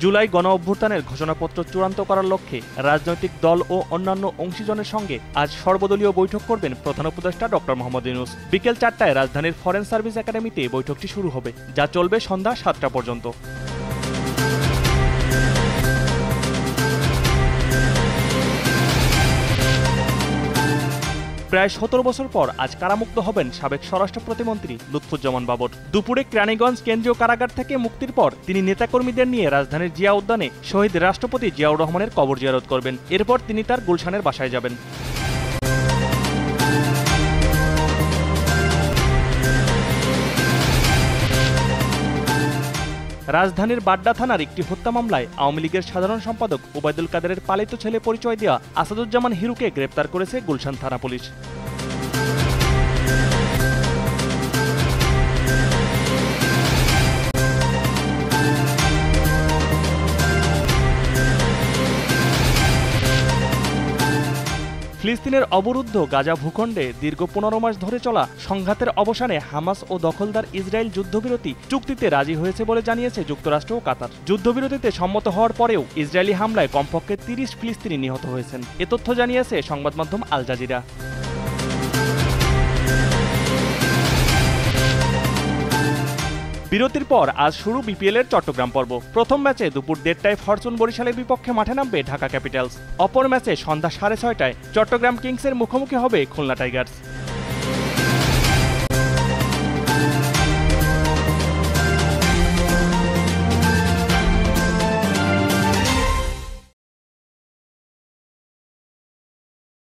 জুলাই গণ অভ্যুত্থানের ঘোষণাপত্র চূড়ান্ত করার লক্ষ্যে রাজনৈতিক দল ও অন্যান্য অংশীজনের সঙ্গে আজ সর্বদলীয় বৈঠক করবেন প্রধান উপদেষ্টা ডক্টর মোহাম্মদ ইউনূস। বিকেল ৪টায় রাজধানীর ফরেন সার্ভিস একাডেমিতে বৈঠকটি শুরু হবে, যা চলবে সন্ধ্যা ৭টা পর্যন্ত। প্রায় ১৭ বছর পর আজ কারামুক্ত হবেন সাবেক স্বরাষ্ট্র প্রতিমন্ত্রী লুৎফুজ্জামান বাবর। দুপুরে কেরানীগঞ্জ কেন্দ্রীয় কারাগার থেকে মুক্তির পর তিনি নেতাকর্মীদের নিয়ে রাজধানীর জিয়া উদ্যানে শহীদ রাষ্ট্রপতি জিয়াউর রহমানের কবর জিয়ারত করবেন। এরপর তিনি তার গুলশানের বাসায় যাবেন। রাজধানীর বাড্ডা থানার একটি হত্যা মামলায় আওয়ামী লীগের সাধারণ সম্পাদক ওবায়দুল কাদেরের পালিত ছেলে পরিচয় দেওয়া আসাদুজ্জামান হিরুকে গ্রেপ্তার করেছে গুলশান থানা পুলিশ। ফিলিস্তিনের অবরুদ্ধ গাজা ভূখণ্ডে দীর্ঘ ১৫ মাস ধরে চলা সংঘাতের অবসানে হামাস ও দখলদার ইসরায়েল যুদ্ধবিরতি চুক্তিতে রাজি হয়েছে বলে জানিয়েছে যুক্তরাষ্ট্র ও কাতার। যুদ্ধবিরতিতে সম্মত হওয়ার পরেও ইসরায়েলি হামলায় কমপক্ষে ৩০ ফিলিস্তিনি নিহত হয়েছেন, এ তথ্য জানিয়েছে সংবাদ মাধ্যম আল জাজিরা। বিরতির পর আজ শুরু বিপিএলের চট্টগ্রাম পর্ব। প্রথম ম্যাচে দুপুর ১:৩০টায় ফরচুন বরিশালের বিপক্ষে মাঠে নামবে ঢাকা ক্যাপিটালস। অপর ম্যাচে সন্ধ্যা ৬:৩০টায় চট্টগ্রাম কিংসের মুখোমুখি হবে খুলনা টাইগার্স।